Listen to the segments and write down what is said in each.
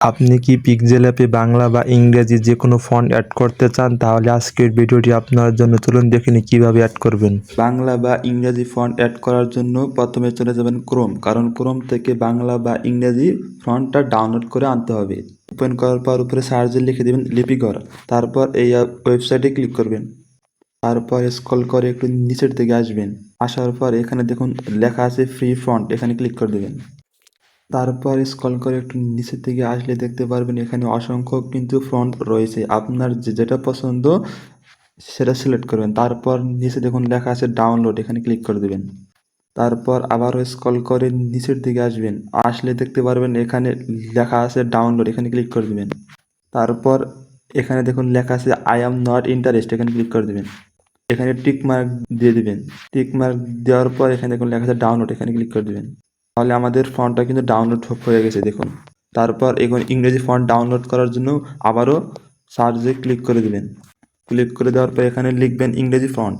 আপনি কি পিক্সেল অ্যাপে বাংলা বা ইংরেজি যে কোনো ফন্ট অ্যাড করতে চান? তাহলে আজকের ভিডিওটি আপনার জন্য। চলুন দেখে নিই কীভাবে অ্যাড করবেন। বাংলা বা ইংরেজি ফন্ট অ্যাড করার জন্য প্রথমে চলে যাবেন ক্রোম, কারণ ক্রোম থেকে বাংলা বা ইংরেজি ফন্টটা ডাউনলোড করে আনতে হবে। ওপেন করার পর উপরে সার্চে লিখে দেবেন লিপিকর, তারপর এই ওয়েবসাইটে ক্লিক করবেন। তারপর স্ক্রল করে একটু নিচের দিকে আসবেন, আসার পর এখানে দেখুন লেখা আছে ফ্রি ফন্ট, এখানে ক্লিক করে দেবেন। তারপর স্ক্রল করে একটু নিচের দিকে আসলে দেখতে পারবেন এখানে অসংখ্য কিন্তু ফন্ট রয়েছে, আপনার যেটা পছন্দ সেটা সিলেক্ট করবেন। তারপর নিচে দেখুন লেখা আছে ডাউনলোড, এখানে ক্লিক করে দেবেন। তারপর আবারও স্ক্রল করে নিচের দিকে আসবেন, আসলে দেখতে পারবেন এখানে লেখা আছে ডাউনলোড, এখানে ক্লিক করে দেবেন। তারপর এখানে দেখুন লেখা আছে আই অ্যাম নট ইন্টারেস্ট, এখানে ক্লিক করে দেবেন। এখানে টিক মার্ক দিয়ে দিবেন। টিক মার্ক দেওয়ার পর এখানে দেখুন লেখা আছে ডাউনলোড, এখানে ক্লিক করে দেবেন। তাহলে আমাদের ফন্টটা কিন্তু ডাউনলোড হয়ে গেছে দেখুন। তারপর এখন ইংরেজি ফন্ট ডাউনলোড করার জন্য আবারও সার্চে ক্লিক করে দিবেন। ক্লিক করে দেওয়ার পর এখানে লিখবেন ইংরেজি ফন্ট।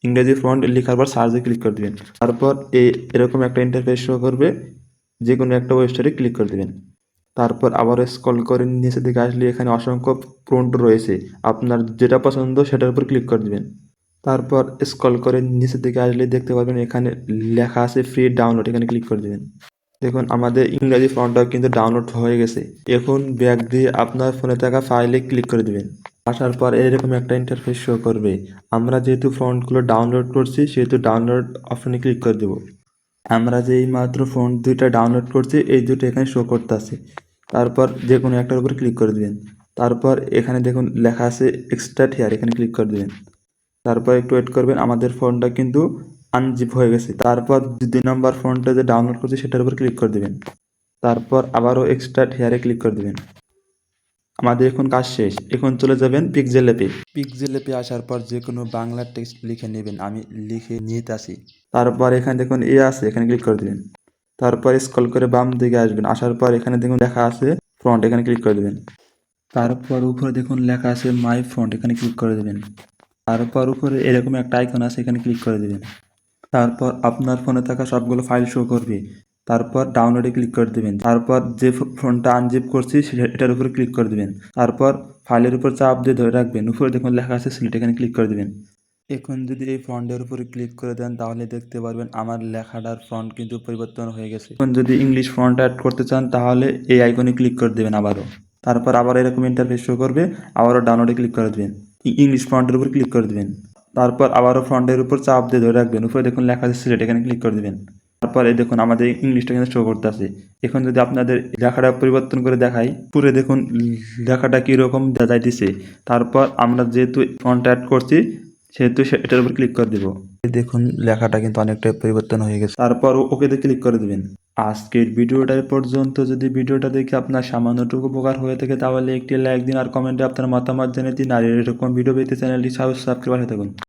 ইংরেজি ফন্ট লেখার পর সার্চে ক্লিক করে দেবেন। তারপর এরকম একটা ইন্টারফেস শো করবে, যে কোনো একটা ওয়েবসাইটে ক্লিক করে দেবেন। তারপর আবার স্ক্রল করে নিচের দিকে আসলে এখানে অসংখ্য ফন্ট রয়েছে, আপনার যেটা পছন্দ সেটার উপর ক্লিক করে দেবেন। তারপর স্ক্রল করে নিচের দিকে আসলে দেখতে পাবেন এখানে লেখা আছে ফ্রি ডাউনলোড, এখানে ক্লিক করে দেবেন। দেখুন আমাদের ইংরেজি ফন্টটাও কিন্তু ডাউনলোড হয়ে গেছে। এখন ব্যাক দিয়ে আপনার ফোনে থাকা ফাইলে ক্লিক করে দেবেন। আসার পর এরকম একটা ইন্টারফেস শো করবে। আমরা যেহেতু ফন্টগুলো ডাউনলোড করছি সেহেতু ডাউনলোড অপশনে ক্লিক করে দেবো। আমরা যে এই মাত্র ফন্ট দুইটা ডাউনলোড করছি এই দুটো এখানে শো করতে আছে। তারপর যে কোনো একটার উপর ক্লিক করে দেবেন। তারপর এখানে দেখুন লেখা আছে এক্সট্রাক্ট হিয়ার, এখানে ক্লিক করে দেবেন। তারপর একটু ওয়েট করবেন, আমাদের ফোনটা কিন্তু আনজিপ হয়ে গেছে। তারপর 2 নম্বর ফোনটা যে ডাউনলোড করছি সেটার উপর ক্লিক করে দেবেন। তারপর আবারও এক্সট্রাক্ট হেয়ারে ক্লিক করে দেবেন। আমাদের এখন কাজ শেষ। এখন চলে যাবেন পিক্সেল অ্যাপে। পিক্সেল অ্যাপে আসার পর যে কোনো বাংলা টেক্সট লিখে নেবেন, আমি লিখে নিতে আসি। তারপর এখানে দেখুন আছে, এখানে ক্লিক করে দেবেন। তারপর স্ক্রল করে বাম দিকে আসবেন, আসার পর এখানে দেখুন লেখা আছে ফন্ট, এখানে ক্লিক করে দেবেন। তারপর উপরে দেখুন লেখা আছে মাই ফন্ট, এখানে ক্লিক করে দেবেন। তারপর উপরে এরকম একটা আইকন আছে, এখানে ক্লিক করে দেবেন। তারপর আপনার ফোনে থাকা সবগুলো ফাইল শো করবে। তারপর ডাউনলোডে ক্লিক করে দেবেন। তারপর যে ফোনটা আনজিপ করছি এটার উপরে ক্লিক করে দেবেন। তারপর ফাইলের উপর চাপ দিয়ে ধরে রাখবেন, উপরে দেখুন লেখা আছে সিলেক্ট, এখানে ক্লিক করে দেবেন। এখন যদি এই ফন্টের উপরে ক্লিক করে দেন তাহলে দেখতে পারবেন আমার লেখাটার ফন্ট কিন্তু পরিবর্তন হয়ে গেছে। এখন যদি ইংলিশ ফন্ট অ্যাড করতে চান তাহলে এই আইকনে ক্লিক করে দেবেন আবারও। তারপর আবার এরকম ইন্টারফেস শো করবে, আবারও ডাউনলোডে ক্লিক করে দেবেন। ইংলিশ ফন্টের উপর ক্লিক করে দেবেন। তারপর আবারও ফন্টের উপর চাপ দিয়ে ধরে রাখবেন, উপরে দেখুন লেখা আছে সিলেক্ট, এখানে ক্লিক করে দেবেন। তারপর এই দেখুন আমাদের ইংলিশটা কিন্তু শো করতে আছে। এখন যদি আপনাদের লেখাটা পরিবর্তন করে দেখাই, পুরো দেখুন লেখাটা কীরকম যাইতেছে। তারপর আমরা যেহেতু ফন্ট অ্যাড করছি সেহেতু এটার উপর ক্লিক করে দেবো। দেখুন লেখাটা কিন্তু অনেকটাই পরিবর্তন হয়ে গেছে। তারপর ওকেতে ক্লিক করে দেবেন। আজকের ভিডিওটা পর্যন্ত। যদি ভিডিওটা দেখে আপনার সামান্যটুকু উপকার হয়ে থাকে তাহলে একটি লাইক দিন আর কমেন্টে আপনার মতামত জানিয়ে দিন। আর এরকম ভিডিও পেতে চ্যানেলটি সাবস্ক্রাইব করে থাকুন।